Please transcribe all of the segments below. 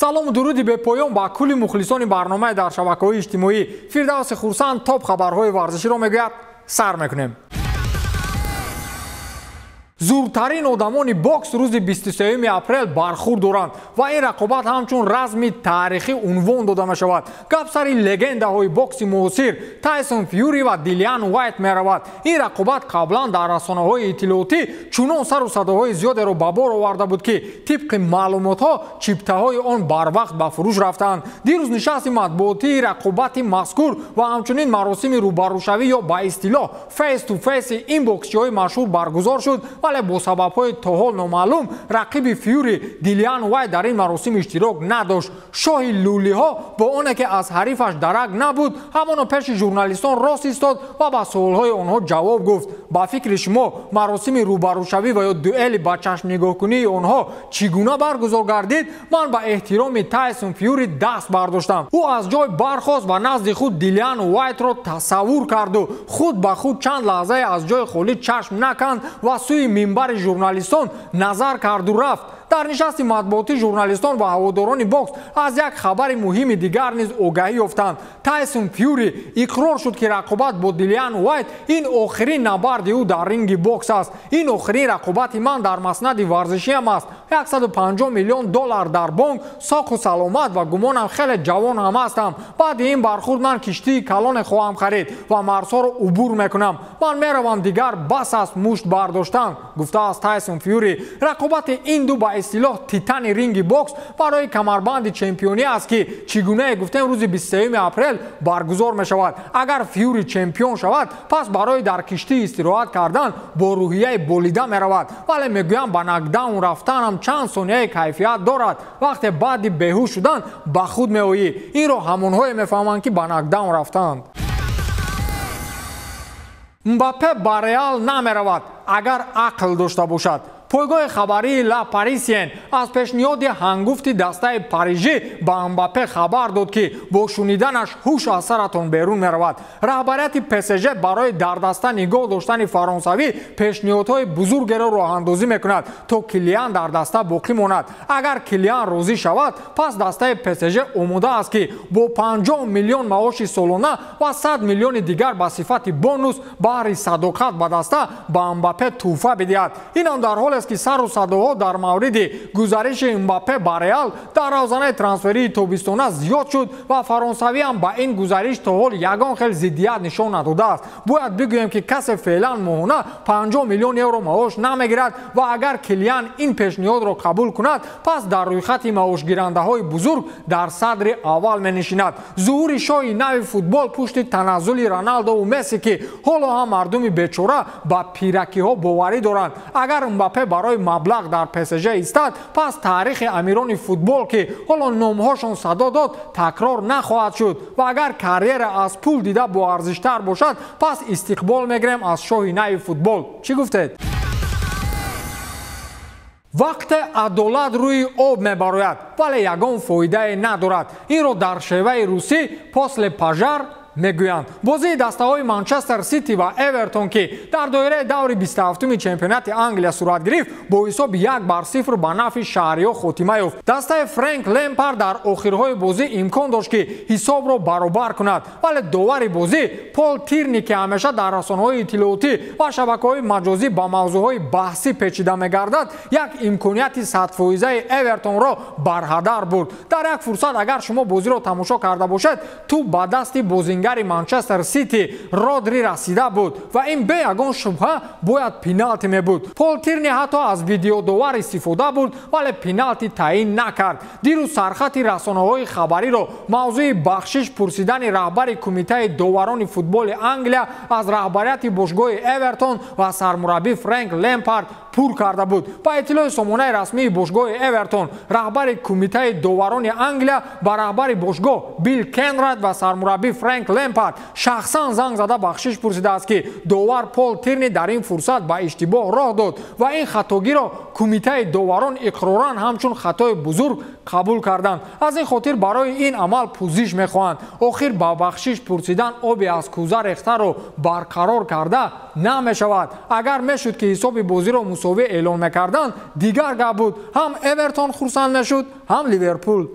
салому дуруди бепоён ба кулли мухлисони барномаи дар шабакаҳои иҷтимоӣ. Фирдавси Хурсанд топ хабарҳои варзиширо мегӯяд. Сар мекунем. зуртарин одамони бокс рӯзи 23 апрел бархурд доранд ва ин рақобат ҳамчун разми таърихӣ унвон дода мешавад. гап сари легендаҳои бокси муосир Тайсон Фюри ва Дилиан Уайт меравад. ин рақобат қаблан дар расонаҳои иттилоотӣ чунон сару садоҳои зиёдеро ба бор оварда буд ки тибқи маълумотҳо чиптаҳои он барвақт ба фурӯш рафтаанд. дирӯз нишасти матбуотии рақобати мазкур ва ҳамчунин маросими рӯбарӯшавӣ ё ба истилоҳ фейс ту фейси ин боксчиҳои машҳур баргузор шуд, вале бо сабабҳои то ҳол номаълум рақиби Фюри Дилиан Уайт дар ин маросим иштирок надошт. шоҳи лӯлиҳо бо оне ки аз ҳарифаш дарак набуд, ҳамоно пеши журналистон рост истод ва ба суолҳои онҳо ҷавоб гуфт. ба фикри шумо маросими рӯбарӯшавӣ ва ё дуэли ба чашмнигоҳкунии онҳо чӣ гуна баргузор гардид? ман ба эҳтироми Тайсон Фюри даст бардоштам. ӯ аз ҷой бархост ва назди худ Дилиан Уайтро тасаввур карду. худ ба худ чанд лаҳзае аз ҷои холӣ чашм наканд ва сӯи минбари журналистон назар карду рафт. дар нишасти матбуотӣ журналистон ва ҳаводорони бокс аз як хабари муҳими дигар низ огаҳӣ ёфтанд. Тайсон Фюри иқрор шуд ки рақобат бо Дилиан Уайт ин охирин набарди ӯ дар ринги бокс аст. ин охирин рақобати ман дар маснади варзишиам аст. $150 миллион дар бонк, соқу саломат ва гумонам хеле ҷавон ҳам ҳастам. баъди ин бархурд ман киштии калоне хоҳам харид ва марзҳоро убур мекунам. ман меравам, дигар бас аст мушт бардоштан, гуфтааст Тайсон Фюри. рақобати ин ду ба истилоҳ титани ринги бокс барои камарбанди чемпионӣ аст ки чӣ гунае гуфтем рӯзи 23 апрел баргузор мешавад. агар Фюри чемпион шавад, пас барои дар киштӣ истироҳат кардан бо рӯҳияи болида меравад. вале мегӯям ба нокдаун рафтанам чанд сонияи кайфият дорад. вақте баъди беҳуш шудан ба худ меоӣ. инро ҳамонҳое мефаҳманд ки ба нокдаун рафтанд. Мбаппе ба Реал намеравад агар ақл дошта бошад. пойгоҳи хабарии Ла Парисиен аз пешниҳоди ҳангуфти дастаи парижӣ ба Мбаппе хабар дод ки бо шуниданаш ҳуш аз саратон берун меравад. раҳбарияти ПСЖ барои дар даста нигоҳ доштани фаронсавӣ пешниҳодҳои бузургеро роҳандозӣ мекунад, то Килиан дар даста боқӣ монад. агар Килиан розӣ шавад, пас дастаи ПСЖ омода аст ки бо 50 миллион маоши солона ва 100 миллиони дигар ба сифати бонус баҳри садоқат ба даста ба Мбаппе тӯҳфа бидиҳад. инам дар ҳоле ки сару садоҳо дар мавриди гузариши Мбаппе ба Реал дар равзанаи трансферии тобистона зиёд шуд ва фаронсавиам ба ин гузариш то ҳол ягон хел зиддият нишон надодааст. бояд бигӯем ки касе феълан моҳона 50 миллион евро маош намегирад ва агар Килиан ин пешниҳодро қабул кунад, пас дар рӯйхати маошгирандаҳои бузург дар садри аввал менишинад. зуҳури шоҳи нави футбол пушти таназзули Роналдову Месси ки ҳоло ҳам мардуми бечора ба пиракиҳо боварӣ доранд. агар Мбаппе барои маблағ дар ПСЖ истад, пас таърихи амирони футбол ки ҳоло номҳошон садо дод такрор нахоҳад шуд ва агар карьера аз пул дида боарзиштар бошад, пас истиқбол мегирем аз шоҳи нави футбол. чӣ гуфтед? вақте адолат рӯи об мебарояд, вале ягон фоидае надорад. инро дар шеваи русӣ после пожар мегӯянд. бозии дастаҳои Манчестер Сити ва Эвертон ки дар доираи даври 27-уми чемпионати Англия сурат гирифт, бо ҳисоби 1-0 ба нафи шаҳриҳо хотима ёфт. дастаи Фрэнк Лемпард дар охирҳои бозӣ имкон дошт ки ҳисобро баробар кунад, вале довари бозӣ Пол Тирни ки ҳамеша дар расонаҳои иттилоотӣ ва шабакаҳои маҷозӣ ба мавзӯъҳои баҳсӣ печида мегардад, як имконияти 100%-ии Эвертонро барҳадар бурд. дар як фурсат агар шумо бозиро тамошо карда бошед, ту ба дасти бозингари Манчестер Сити Родри расида буд ва ин бе ягон шубҳа бояд пеналти мебуд. Пол Тирни ҳатто аз видеодовар истифода бурд, вале пеналти таъин накард. дирӯз сархати расонаҳои хабариро мавзӯи бахшиш пурсидани раҳбари кумитаи доварони футболи Англия аз раҳбарияти бошгоҳи Эвертон ва сармураббӣ Фрэнк Лемпард пур карда буд. ба иттилои сомонаи расмии бошгоҳи Эвертон, раҳбари кумитаи доварони Англия ба раҳбари бошгоҳ Билл Кенрайт ва сармураббӣ Фрэнк Лемпард шахсан занг зада бахшиш пурсидааст ки довар Пол Тирни дар ин фурсат ба иштибоҳ роҳ дод ва ин хатогиро кумитаи доварон иқроран ҳамчун хатои бузург қабул карданд. аз ин хотир барои ин амал пӯзиш мехоҳанд. охир ба бахшиш пурсидан оби аз кӯза рехтаро барқарор карда намешавад. агар мешуд ки ҳисоби бозиро мусовӣ эълон мекарданд, дигар гап буд. ҳам Эвертон хурсанд мешуд, ҳам Ливерпул.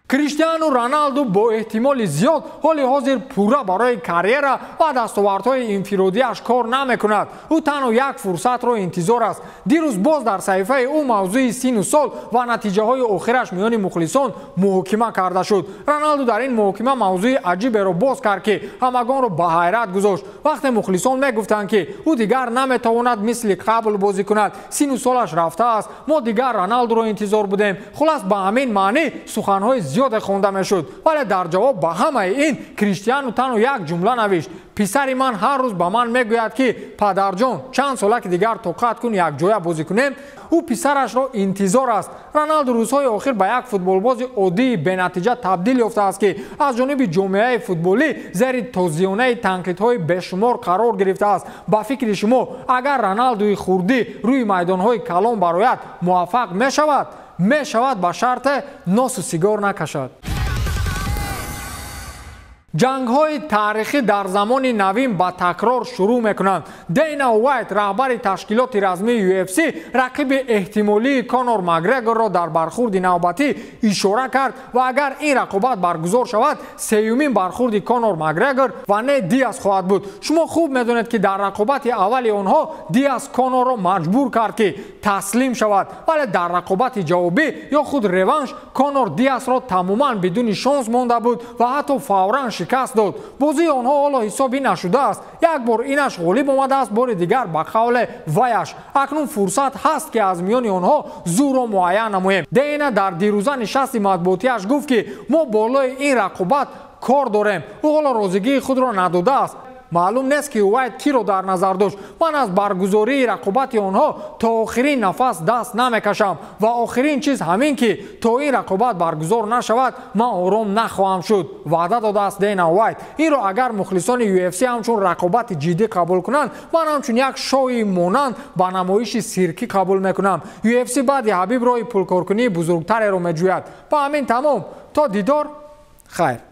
криштиану роналду бо эҳтимоли зиёд ҳоли ҳозир пурра барои карьера ва дастовардҳои инфиродиаш кор намекунад. ӯ танҳо як фурсатро интизор аст. дирӯз боз дар саҳифаи ӯ мавзӯи сину сол ва натиҷаҳои охираш миёни мухлисон муҳокима карда шуд. роналду дар ин муҳокима мавзӯи аҷиберо боз кард ки ҳамагонро ба ҳайрат гузошт. вақте мухлисон мегуфтанд ки ӯ дигар наметавонад мисли қабл бозӣ кунад, сину солаш рафтааст, мо дигар роналдуро интизор будем. хулас ба ҳамин маънӣ суханҳои зиёде хонда мешуд. вале дар ҷавоб ба ҳамаи ин криштиану танҳо як ҷумла навишт: писари ман ҳар рӯз ба ман мегӯяд ки падарҷон, чанд сола ки дигар тоқат кун якҷоя бозӣ кунем. ӯ писарашро интизор аст. роналду рӯзҳои охир ба як футболбози оддии бенатиҷа табдил ёфтааст ки аз ҷониби ҷомеаи футболӣ зери тозиёнаи танқидҳои бешумор қарор гирифтааст. ба фикри шумо агар роналдуи хурдӣ рӯи майдонҳои калон барояд муваффақ мешавад ба шарте носу сигор накашад. ҷангҳои таърихӣ дар замони навин ба такрор шурӯъ мекунанд. дейна уайт, раҳбари ташкилоти размии UFC, рақиби эҳтимолии конор макгрегорро дар бархурди навбатӣ ишора кард ва агар ин рақобат баргузор шавад, сеюмин бархурди конор макгрегор ва не диас хоҳад буд. шумо хуб медонед ки дар рақобати аввали онҳо диас конорро маҷбур кард ки таслим шавад, вале дар рақобати ҷавобӣ ё худ реванш конор диасро тамоман бидуни шонс монда буд ва ҳатто фавран шикаст дод. бозии онҳо ҳоло ҳисобӣ нашудааст. як бор инаш ғолиб омадааст, бори дигар ба қавле ваяш. акнун фурсат ҳаст ки аз миёни онҳо зӯро муайян намоем. дейна дар дирӯза нишасти матбуотиаш гуфт ки мо болои ин рақобат кор дорем. ӯ ҳоло розигии худро надодааст. маълум нест ки уайт киро дар назар дошт. ман аз баргузории рақобати онҳо то охирин нафас даст намекашам ва охирин чиз ҳамин ки то ин рақобат баргузор нашавад ман ором нахоҳам шуд, ваъда додааст дейна уайт. инро агар мухлисони UFC ҳамчун рақобати ҷиддӣ қабул кунанд, ман ҳамчун як шоуи монанд ба намоиши сиркӣ қабул мекунам. UFC баъди ҳабиб роҳи пулкоркунии бузургтареро меҷӯяд. ба ҳамин тамом, то дидор, хайр.